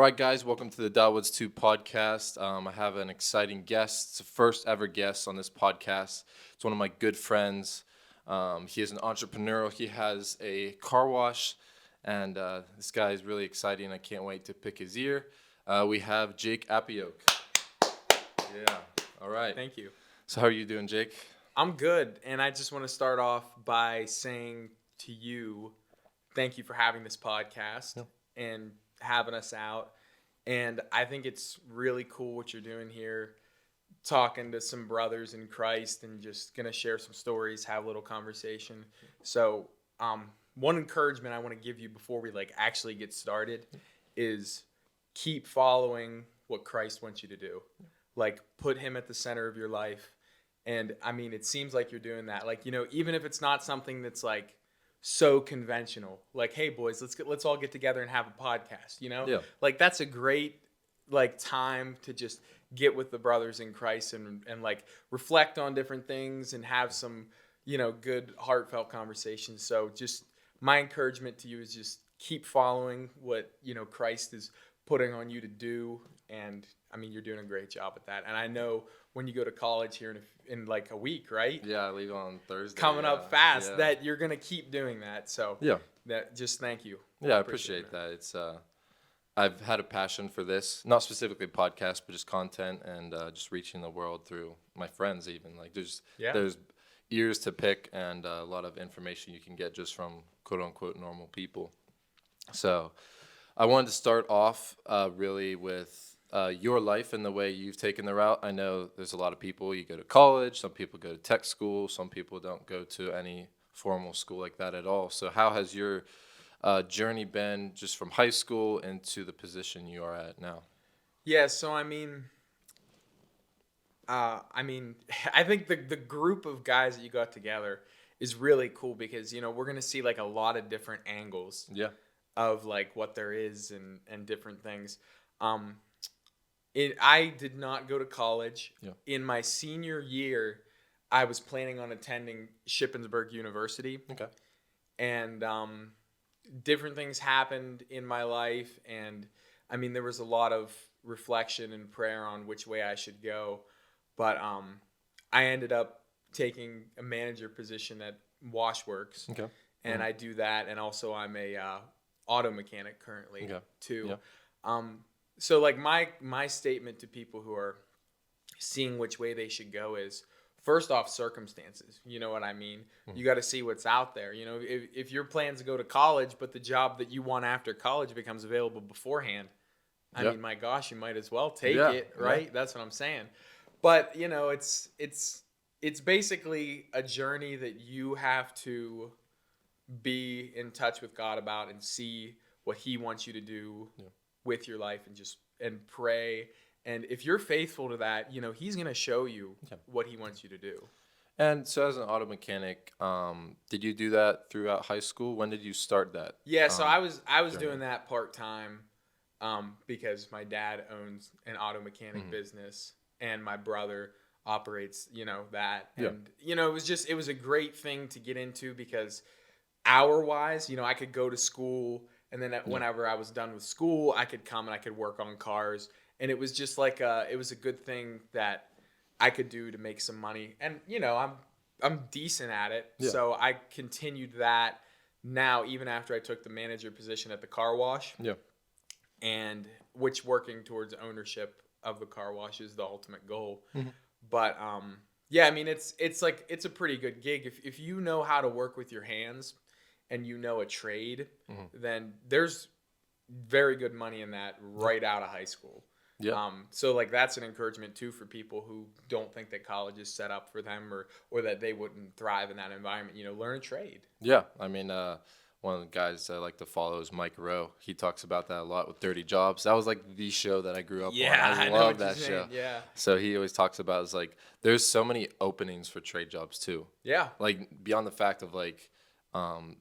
All right, guys, welcome to the Dotwoods 2 podcast. I have an exciting guest. It's the first ever guest on this podcast. It's one of my good friends. He is an entrepreneur. He has a car wash, and this guy is really exciting. I can't wait to pick his ear. We have Jake Apjok. Yeah. All right. Thank you. So how are you doing, Jake? I'm good, and I just want to start off by saying to you, thank you for having this podcast and having us out. And I think it's really cool what you're doing here, talking to some brothers in Christ and just going to share some stories, have a little conversation. So one encouragement I want to give you before we actually get started is keep following what Christ wants you to do. Put him at the center of your life. And I mean, it seems like you're doing that. Even if it's not something that's so conventional, hey boys, let's all get together and have a podcast, Yeah. That's a great time to just get with the brothers in Christ and reflect on different things and have some good heartfelt conversations. So just my encouragement to you is just keep following what Christ is putting on you to do. And I mean, you're doing a great job at that. And I know when you go to college here in a week, right? Yeah, I leave on Thursday. Coming up fast, that you're going to keep doing that. So just thank you. Yeah, I appreciate that. It's I've had a passion for this, not specifically podcasts, but just content and just reaching the world through my friends. Even there's ears to pick and a lot of information you can get just from quote unquote normal people. So I wanted to start off really with your life and the way you've taken the route. I know there's a lot of people, you go to college, some people go to tech school, some people don't go to any formal school like that at all. So how has your journey been just from high school into the position you are at now? Yeah, so I mean, I think the group of guys that you got together is really cool because, we're going to see a lot of different angles of what there is and different things. I did not go to college. Yeah. In my senior year, I was planning on attending Shippensburg University. Okay. And different things happened in my life. And, I mean, there was a lot of reflection and prayer on which way I should go. But I ended up taking a manager position at Washworks. Okay. And I do that. And also I'm a auto mechanic currently too. Yeah. So my statement to people who are seeing which way they should go is, first off, circumstances. You know what I mean? Mm-hmm. You got to see what's out there. If your plans to go to college, but the job that you want after college becomes available beforehand, I mean, my gosh, you might as well take it, right? Yeah. That's what I'm saying. But it's basically a journey that you have to be in touch with God about and see what He wants you to do with your life and pray. And if you're faithful to that, He's going to show you what He wants you to do. And so as an auto mechanic, did you do that throughout high school? When did you start that? Yeah, so I was doing that part-time because my dad owns an auto mechanic business and my brother operates, that. And, it was a great thing to get into because hour-wise, I could go to school. And then whenever I was done with school, I could come and I could work on cars. And it was just it was a good thing that I could do to make some money. And, I'm decent at it. Yeah. So I continued that now, even after I took the manager position at the car wash. Yeah. And which working towards ownership of the car wash is the ultimate goal. Mm-hmm. But, I mean, it's a pretty good gig. If you know how to work with your hands and a trade, then there's very good money in that right out of high school. Yeah. So that's an encouragement too for people who don't think that college is set up for them or that they wouldn't thrive in that environment. Learn a trade. Yeah. I mean, one of the guys I like to follow is Mike Rowe. He talks about that a lot with Dirty Jobs. That was the show that I grew up on. I love that show. Yeah. So he always talks about there's so many openings for trade jobs too. Yeah. Beyond the fact of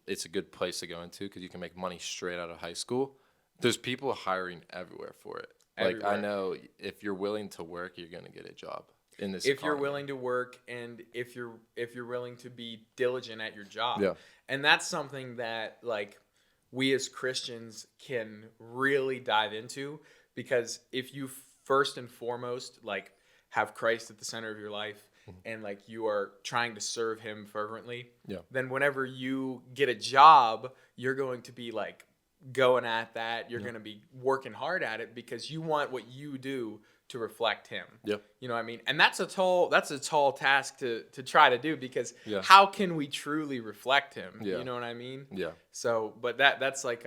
it's a good place to go into because you can make money straight out of high school. There's people hiring everywhere for it. Everywhere. I know if you're willing to work, you're going to get a job in this economy. You're willing to work and if you're willing to be diligent at your job. Yeah. And that's something that we as Christians can really dive into, because if you first and foremost like have Christ at the center of your life and like you are trying to serve him fervently, then whenever you get a job, you're going to be like going at that. You're going to be working hard at it because you want what you do to reflect him. You know what I mean? And that's a tall task to try to do, because how can we truly reflect him? You know what I mean? So, but that's like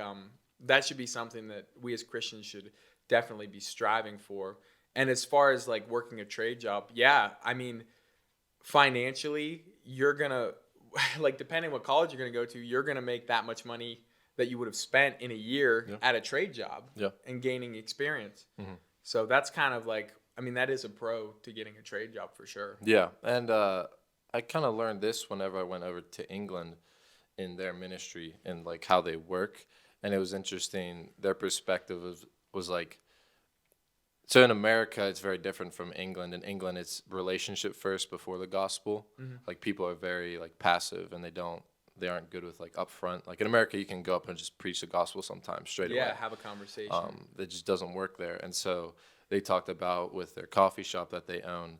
that should be something that we as Christians should definitely be striving for. And as far as like working a trade job, I mean, financially, you're gonna like, depending what college you're gonna go to, you're gonna make that much money that you would have spent in a year at a trade job and gaining experience. So that's kind of like, I mean, that is a pro to getting a trade job for sure. Yeah, and I kind of learned this whenever I went over to England in their ministry and like how they work, and it was interesting. Their perspective was like, so in America it's very different from England. In England it's relationship first before the gospel. Like people are very like passive and they aren't good with like upfront. Like in America you can go up and just preach the gospel sometimes straight away. Yeah, have a conversation. That just doesn't work there. And so they talked about with their coffee shop that they own,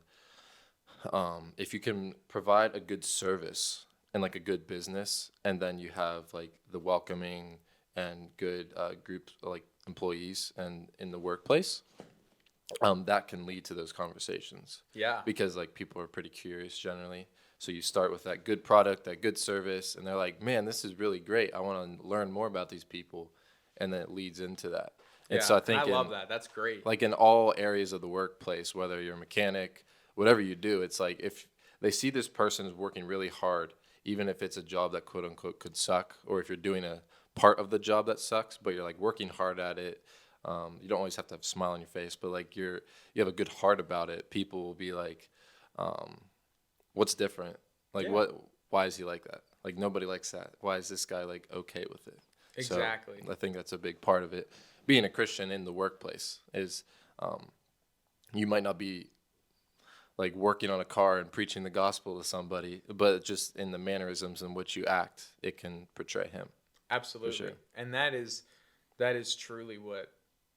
if you can provide a good service and like a good business, and then you have like the welcoming and good group like employees and in the workplace, that can lead to those conversations. Because like people are pretty curious generally. So you start with that good product, that good service, and they're like, man, this is really great. I want to learn more about these people. And then it leads into that. And so I think I love that. That's great. Like in all areas of the workplace, whether you're a mechanic, whatever you do, it's like if they see this person is working really hard, even if it's a job that quote unquote could suck, or if you're doing a part of the job that sucks, but you're like working hard at it. You don't always have to have a smile on your face, but like you have a good heart about it. People will be like, what's different? Like why is he like that? Like nobody likes that. Why is this guy like okay with it? Exactly. So I think that's a big part of it. Being a Christian in the workplace is, you might not be like working on a car and preaching the gospel to somebody, but just in the mannerisms in which you act, it can portray him. Absolutely. For sure. And that is truly what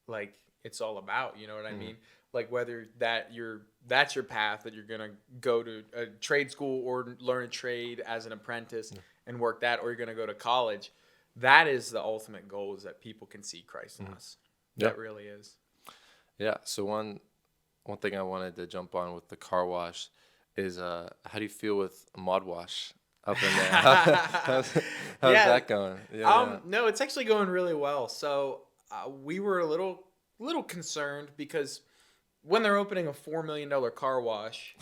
like it's all about. You know what I mean? Like whether that's your path, that you're gonna go to a trade school or learn a trade as an apprentice and work that, or you're gonna go to college. That is the ultimate goal, is that people can see Christ in us. That really is. Yeah. So one thing I wanted to jump on with the car wash is, how do you feel with mod wash up in there? How's that going? No, it's actually going really well. So we were a little concerned because when they're opening a $4 million car wash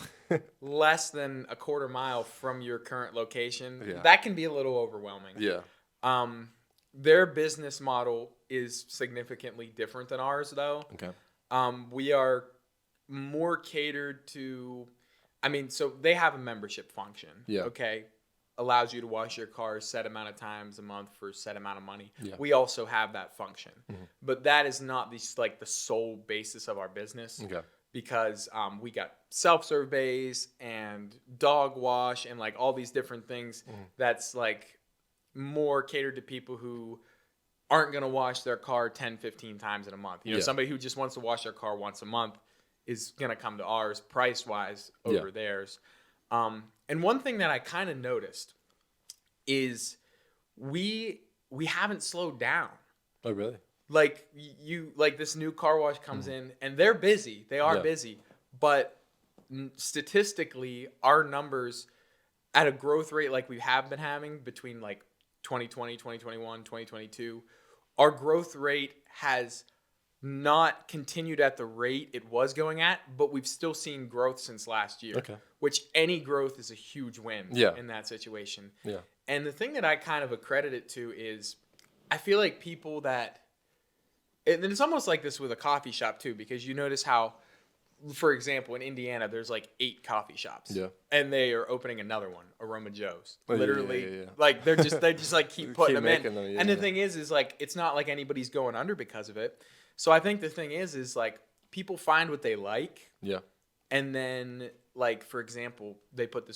less than a quarter mile from your current location, that can be a little overwhelming. Their business model is significantly different than ours, though. Okay. We are more catered to, I mean, so they have a membership function. Okay. Allows you to wash your car a set amount of times a month for a set amount of money. We also have that function. But that is not the sole basis of our business. Okay. Because we got self-serve bays and dog wash and like all these different things that's like more catered to people who aren't going to wash their car 10, 15 times in a month. You know, somebody who just wants to wash their car once a month is going to come to ours price-wise over theirs. And one thing that I kind of noticed is we haven't slowed down. Oh, really? Like this new car wash comes in and they're busy. They are busy. But statistically, our numbers at a growth rate like we have been having between like 2020, 2021, 2022, our growth rate has not continued at the rate it was going at, but we've still seen growth since last year. Okay. Which any growth is a huge win in that situation. Yeah. And the thing that I kind of accredit it to is I feel like people that, and it's almost like this with a coffee shop too, because you notice how, for example, in Indiana, there's like 8 coffee shops. Yeah. And they are opening another one, Aroma Joe's. Literally, like they just like keep putting them in. And the thing is like, it's not like anybody's going under because of it. So I think the thing is like people find what they like. Yeah. And then like, for example, they put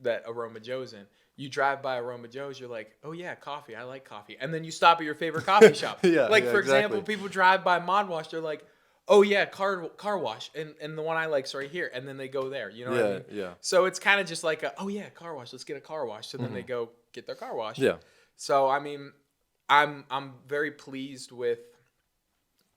that Aroma Joe's in. you drive by Aroma Joe's, you're like, oh yeah, coffee. I like coffee. And then you stop at your favorite coffee shop. For example, exactly. people drive by Mod Wash. They're like, oh yeah, car wash. And the one I like's right here. And then they go there. You know what I mean? Yeah. So it's kind of just like, oh yeah, car wash. Let's get a car wash. So then they go get their car wash. Yeah. So, I mean, I'm very pleased with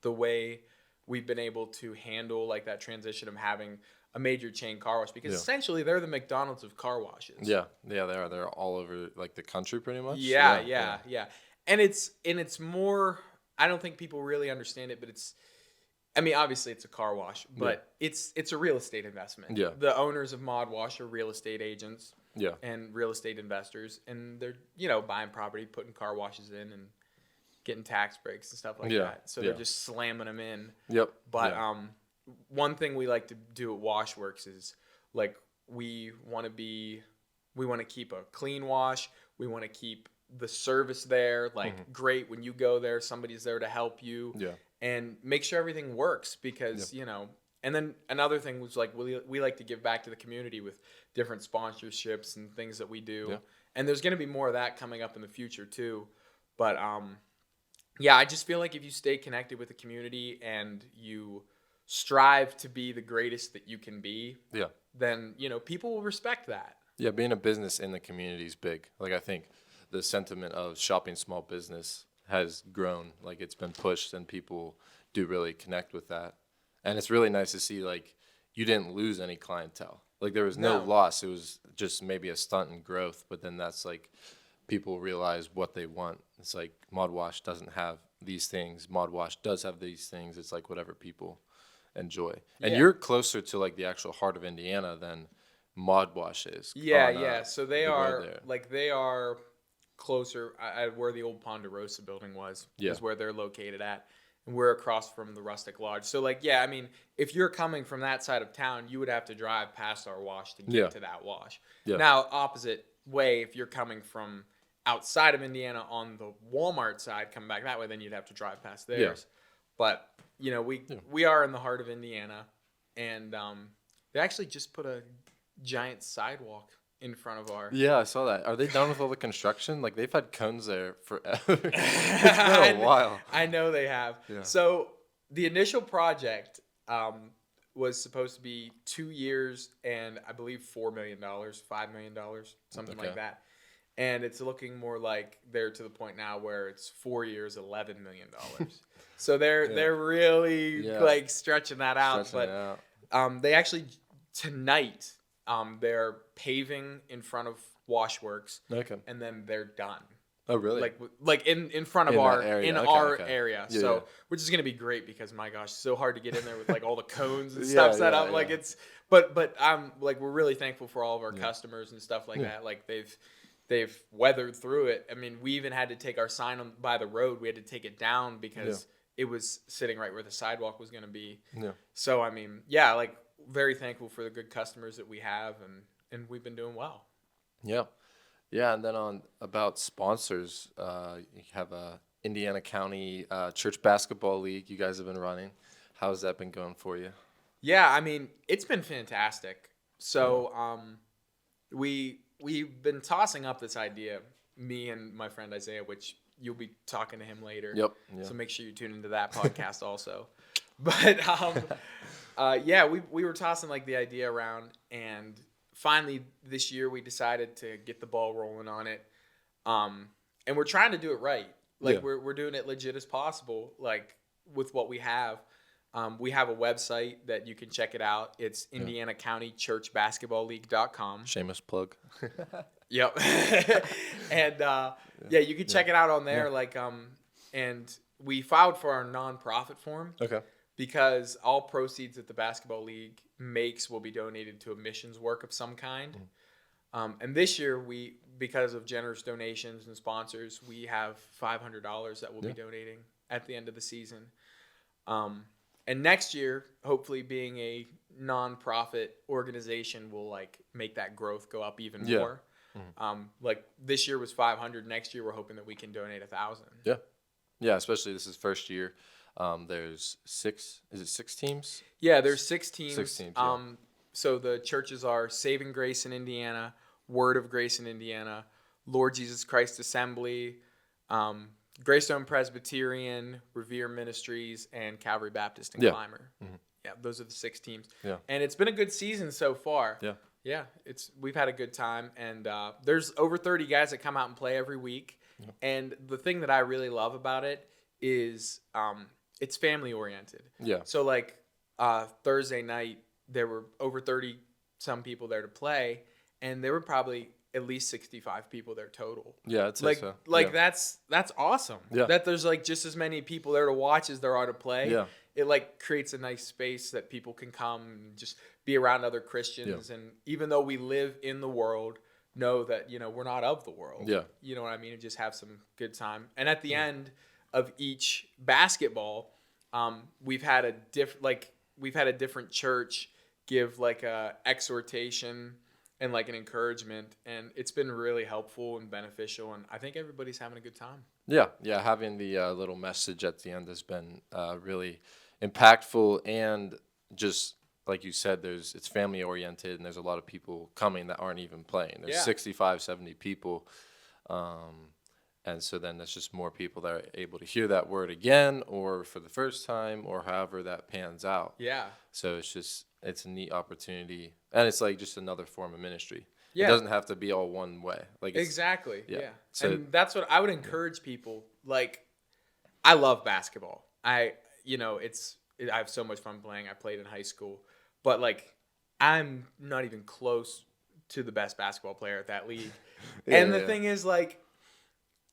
the way we've been able to handle like that transition of having a major chain car wash, because essentially they're the McDonald's of car washes. Yeah, they are. They're all over like the country pretty much. Yeah. And it's more, I don't think people really understand it, but I mean, obviously it's a car wash, but it's a real estate investment. Yeah. The owners of Mod Wash are real estate agents. Yeah. And real estate investors, and they're, buying property, putting car washes in and getting tax breaks and stuff like that. So they're just slamming them in. Yep. But one thing we like to do at Washworks is like we want to keep a clean wash. We want to keep the service there, like great when you go there, somebody's there to help you. Yeah. And make sure everything works, because and then another thing was like we like to give back to the community with different sponsorships and things that we do. Yeah. And there's going to be more of that coming up in the future too. But I just feel like if you stay connected with the community and you strive to be the greatest that you can be, then people will respect that. Yeah, being a business in the community is big. Like I think the sentiment of shopping small business has grown. Like it's been pushed, and people do really connect with that. And it's really nice to see like you didn't lose any clientele. Like there was no loss. It was just maybe a stunt in growth, but then that's like people realize what they want. It's like Mod Wash doesn't have these things. Mod Wash does have these things. It's like whatever people enjoy. And you're closer to like the actual heart of Indiana than Mod Wash is. Yeah. So they are closer where the old Ponderosa building was. Is where they're located at. And we're across from the Rustic Lodge. So I mean, if you're coming from that side of town, you would have to drive past our wash to get to that wash. Yeah. Now, opposite way, if you're coming from outside of Indiana on the Walmart side, coming back that way, then you'd have to drive past theirs. But we are in the heart of Indiana, and they actually just put a giant sidewalk in front of our... Yeah, I saw that. Are they done with all the construction? Like, they've had cones there forever. It's been a while. I know they have. Yeah. So the initial project was supposed to be 2 years and I believe $4 million, $5 million, something like that. And it's looking more like they're to the point now where it's 4 years, $11 million. So they're really like stretching that out. They actually tonight they're paving in front of Washworks. Okay. And then they're done. Oh really? Like in front of our area. So which is gonna be great, because my gosh, it's so hard to get in there with like all the cones and stuff set up. Like it's but I'm like, we're really thankful for all of our customers and stuff like that. Like they've weathered through it. I mean, we even had to take our sign by the road. We had to take it down because it was sitting right where the sidewalk was going to be. Yeah. So, I mean, like very thankful for the good customers that we have, and we've been doing well. Yeah. Yeah. And then about sponsors, you have a Indiana County Church Basketball League you guys have been running. How's that been going for you? Yeah. I mean, it's been fantastic. So, We've been tossing up this idea, me and my friend Isaiah, which you'll be talking to him later. Yep. So make sure you tune into that podcast also. But we were tossing like the idea around, and finally this year we decided to get the ball rolling on it. And we're trying to do it right. Like we're doing it legit as possible, like with what we have. We have a website that you can check it out. It's Indiana County Church Basketball League.com. Shameless plug. Yep. And you can check it out on there. And we filed for our nonprofit form. Okay. Because all proceeds that the basketball league makes will be donated to a missions work of some kind. And this year, because of generous donations and sponsors, we have $500 that we'll be donating at the end of the season. And next year, hopefully being a nonprofit organization will like make that growth go up even more. Mm-hmm. Like this year was 500. Next year, we're hoping that we can donate 1,000. Yeah. Yeah. Especially this is first year. There's 6 teams? Yeah, there's 6 teams. 6 teams. So the churches are Saving Grace in Indiana, Word of Grace in Indiana, Lord Jesus Christ Assembly, Greystone Presbyterian, Revere Ministries, and Calvary Baptist and Clymer. Mm-hmm. Yeah, those are the 6 teams. Yeah. And it's been a good season so far. Yeah. Yeah, we've had a good time, and there's over 30 guys that come out and play every week. Yeah. And the thing that I really love about it is it's family oriented. Yeah. So like Thursday night, there were over 30 some people there to play, and there were probably at least 65 people there total. Yeah, I'd say so. That's awesome. Yeah. That there's like just as many people there to watch as there are to play. Yeah. It like creates a nice space that people can come and just be around other Christians. Yeah. And even though we live in the world, know that, we're not of the world. Yeah. You know what I mean? And just have some good time. And at the end of each basketball, we've had a different church give like a exhortation and like an encouragement, and it's been really helpful and beneficial, and I think everybody's having a good time. Yeah, having the little message at the end has been really impactful, and just like you said, it's family oriented, and there's a lot of people coming that aren't even playing. There's 65, 70 people, and so then that's just more people that are able to hear that word again, or for the first time, or however that pans out. Yeah. So it's a neat opportunity, and it's like just another form of ministry. Yeah. It doesn't have to be all one way. Like exactly. Yeah. So, and that's what I would encourage people. Like, I love basketball. I have so much fun playing. I played in high school, but like, I'm not even close to the best basketball player at that league. And the thing is, like,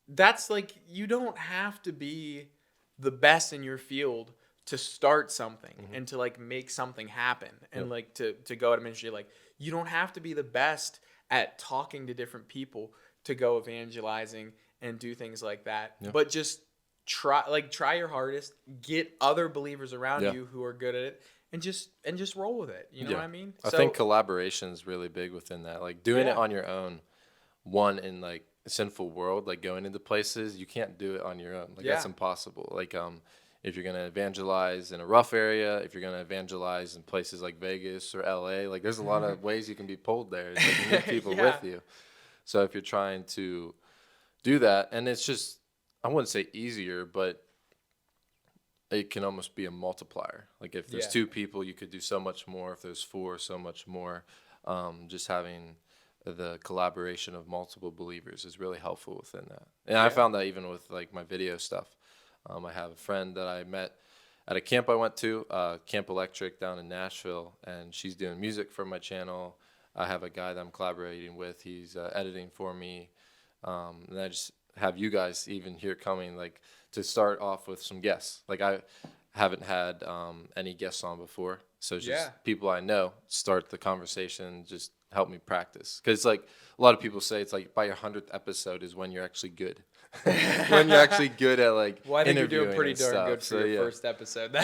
that's like, you don't have to be the best in your field to start something and to like make something happen and like to go out of ministry. Like, you don't have to be the best at talking to different people to go evangelizing and do things like that. Yeah. But just try your hardest, get other believers around you who are good at it, and just roll with it. You know what I mean? I think collaboration is really big within that. Like doing it on your own, in like a sinful world, like going into places, you can't do it on your own. Like that's impossible. Like if you're going to evangelize in a rough area, if you're going to evangelize in places like Vegas or LA, like there's a lot of ways you can be pulled there. It's like you need people with you. So if you're trying to do that, and it's just, I wouldn't say easier, but it can almost be a multiplier. Like if there's 2 people, you could do so much more. If there's 4, so much more. Just having the collaboration of multiple believers is really helpful within that. And I found that even with like my video stuff. I have a friend that I met at a camp I went to, Camp Electric down in Nashville, and she's doing music for my channel. I have a guy that I'm collaborating with. He's editing for me. And I just have you guys even here coming, like, to start off with some guests. Like, I haven't had any guests on before. So just people I know start the conversation, just help me practice. Because, like, a lot of people say it's like by your 100th episode is when you're actually good. When you're actually good at like well, I think interviewing you're doing pretty darn stuff. good for your first episode.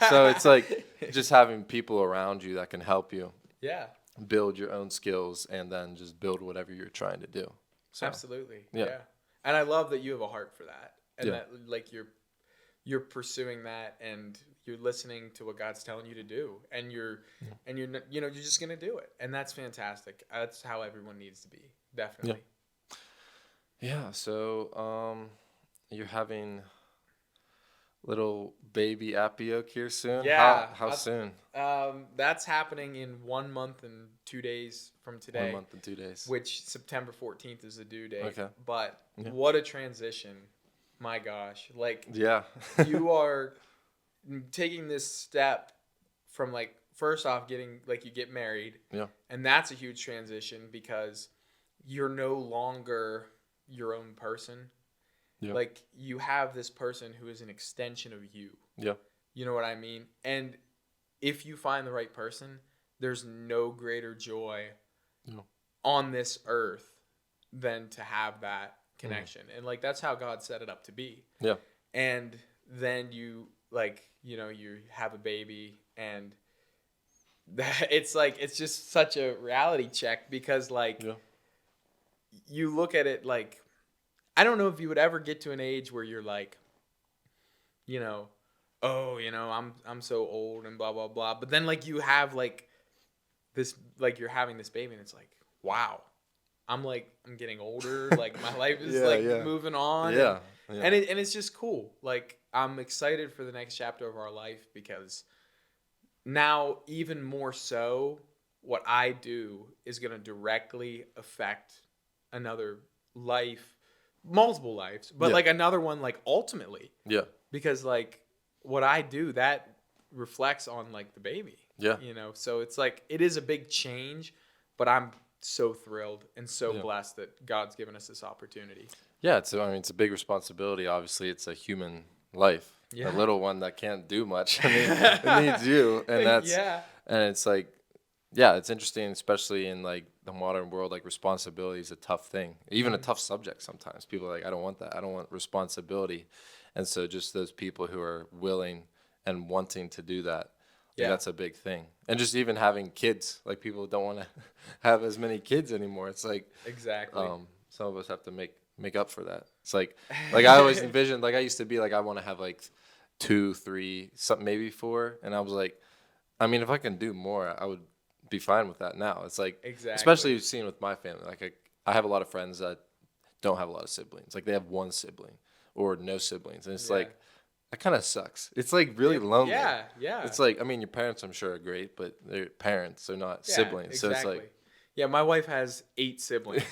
So it's like just having people around you that can help you build your own skills and then just build whatever you're trying to do. So, absolutely. Yeah. And I love that you have a heart for that, and that like you're pursuing that, and you're listening to what God's telling you to do, and you're just gonna do it, and that's fantastic. That's how everyone needs to be, definitely. Yeah, so you're having little baby Apjok here soon? Yeah. How soon? That's happening in 1 month and 2 days from today. 1 month and 2 days. Which September 14th is the due date. Okay. But what a transition. My gosh. Like, you are taking this step from, like, first off getting, like, you get married. Yeah. And that's a huge transition because you're no longer your own person. Yeah. Like, you have this person who is an extension of you. Yeah. You know what I mean? And if you find the right person, there's no greater joy on this earth than to have that connection. And like, that's how God set it up to be. Yeah. And then you you have a baby, and it's like, it's just such a reality check because like, you look at it like, I don't know if you would ever get to an age where you're like, I'm so old and blah, blah, blah. But then like you have like this, like you're having this baby and it's like, wow, I'm getting older. Like my life is moving on. Yeah. And it's just cool. Like I'm excited for the next chapter of our life because now even more so what I do is going to directly affect another life, multiple lives, but like another one like ultimately. Yeah. Because like what I do that reflects on like the baby. Yeah. You know, so it's like it is a big change, but I'm so thrilled and so blessed that God's given us this opportunity. Yeah, it's a big responsibility. Obviously, it's a human life. Yeah. A little one that can't do much. I mean, it needs you, and that's and it's like, yeah, it's interesting, especially in like the modern world. Like responsibility is a tough thing, even a tough subject. Sometimes people are like, I don't want that. I don't want responsibility, and so just those people who are willing and wanting to do that. Yeah, that's a big thing. And just even having kids, like people don't want to have as many kids anymore. It's like exactly. Some of us have to make up for that. It's like I always envisioned, like I used to be like I want to have like 2, 3, something maybe 4, and I was like, I mean, if I can do more, I would be fine with that now. It's like especially seeing with my family, like I have a lot of friends that don't have a lot of siblings. Like they have one sibling or no siblings, and it's like. That kind of sucks. It's like really lonely. Yeah. It's like, I mean, your parents, I'm sure, are great, but they're parents. They're not siblings. Exactly. So it's like. Yeah, my wife has 8 siblings.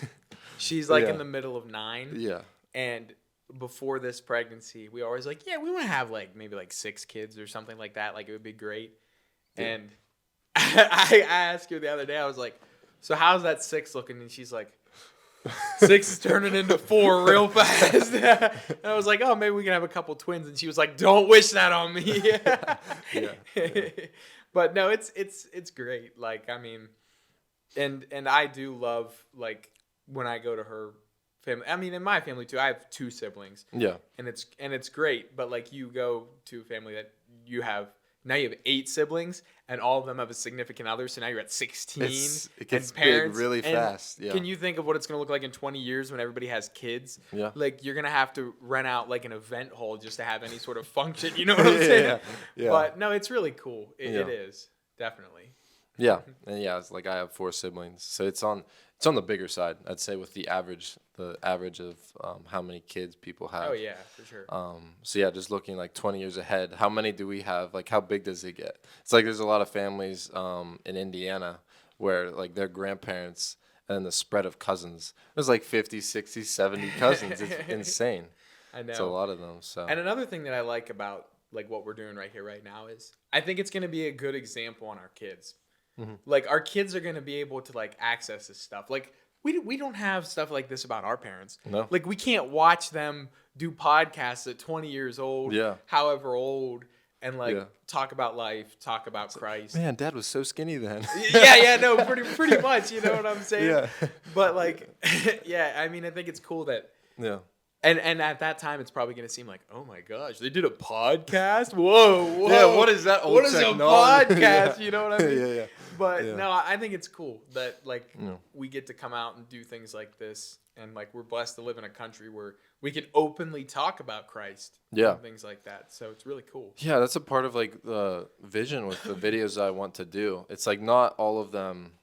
She's like in the middle of 9. Yeah. And before this pregnancy, we were always like, we want to have like maybe like 6 kids or something like that. Like it would be great. Yeah. And I asked her the other day, I was like, so how's that 6 looking? And she's like, 6 is turning into 4 real fast. And I was like, oh, maybe we can have a couple twins. And she was like, don't wish that on me. But no, it's great. Like, I mean, and I do love like when I go to her family. I mean, in my family too, I have 2 siblings. Yeah. And it's great. But like you go to a family that you have 8 siblings, and all of them have a significant other. So now you're at 16. It gets parents, big really fast. Yeah. Can you think of what it's going to look like in 20 years when everybody has kids? Yeah. Like you're going to have to rent out like an event hall just to have any sort of function. You know what I'm saying? Yeah. But no, it's really cool. It is definitely. Yeah, and it's like I have 4 siblings, so it's on the bigger side, I'd say, with the average of how many kids people have. Oh yeah, for sure. So yeah, just looking like 20 years ahead, how many do we have? Like how big does it get? It's like there's a lot of families in Indiana where like their grandparents and the spread of cousins. There's like 50, 60, 70 cousins. It's insane. I know. It's a lot of them. So. And another thing that I like about like what we're doing right here right now is I think it's going to be a good example on our kids. Mm-hmm. Like our kids are going to be able to like access this stuff. Like we don't have stuff like this about our parents. No. Like we can't watch them do podcasts at 20 years old, however old, and like talk about life, talk about Christ. Man, Dad was so skinny then. No, pretty much. You know what I'm saying? Yeah. But like, I mean, I think it's cool that. Yeah. And at that time, it's probably going to seem like, oh my gosh, they did a podcast? Whoa. Yeah, what is that old What is technology? a podcast? You know what I mean? Yeah. But no, I think it's cool that like we get to come out and do things like this. And like we're blessed to live in a country where we can openly talk about Christ. And things like that. So it's really cool. Yeah, that's a part of like the vision with the videos I want to do. It's like not all of them.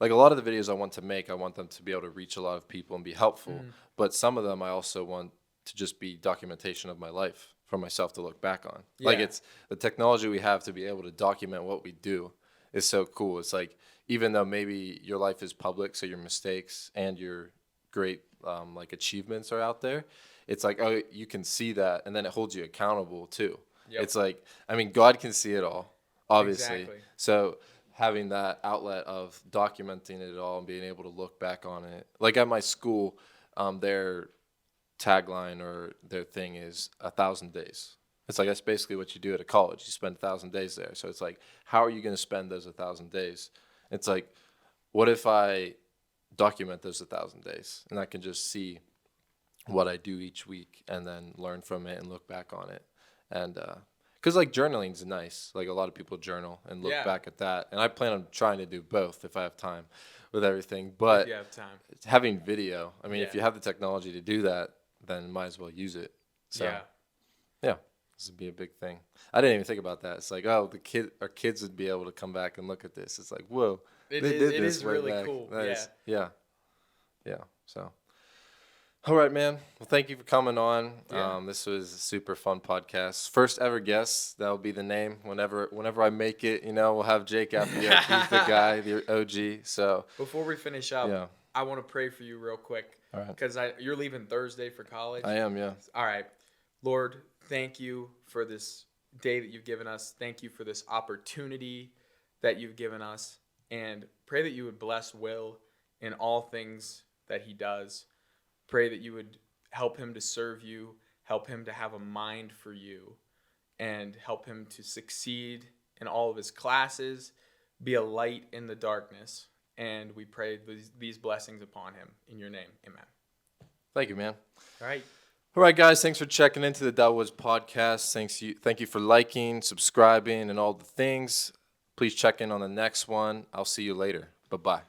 Like a lot of the videos I want to make, I want them to be able to reach a lot of people and be helpful. Mm. But some of them I also want to just be documentation of my life for myself to look back on. Yeah. Like it's the technology we have to be able to document what we do is so cool. It's like even though maybe your life is public, so your mistakes and your great like achievements are out there, it's like, oh, you can see that, and then it holds you accountable too. Yep. It's like, I mean, God can see it all, obviously. Exactly. So having that outlet of documenting it all and being able to look back on it. Like at my school, their tagline or their thing is 1,000 days. It's like that's basically what you do at a college. You spend 1,000 days there. So it's like, how are you going to spend those 1,000 days? It's like, what if I document those 1,000 days and I can just see what I do each week and then learn from it and look back on it. And because like journaling is nice. Like a lot of people journal and look back at that. And I plan on trying to do both if I have time with everything. But if you have time. Having video, I mean, if you have the technology to do that, then might as well use it. So yeah, this would be a big thing. I didn't even think about that. It's like, oh, our kids would be able to come back and look at this. It's like, whoa, it is really cool. Yeah. Yeah. So. All right, man. Well, thank you for coming on. Yeah. This was a super fun podcast. First ever guest. That'll be the name. Whenever I make it, we'll have Jake Apjok. He's the guy, the OG. So Before we finish up, yeah. I want to pray for you real quick. All right. Because you're leaving Thursday for college. I am, yeah. All right. Lord, thank you for this day that you've given us. Thank you for this opportunity that you've given us. And pray that you would bless Will in all things that he does. Pray that you would help him to serve you, help him to have a mind for you, and help him to succeed in all of his classes, be a light in the darkness. And we pray these blessings upon him. In your name, amen. Thank you, man. All right. All right, guys. Thanks for checking into the Dellwoods podcast. Thank you for liking, subscribing, and all the things. Please check in on the next one. I'll see you later. Bye-bye.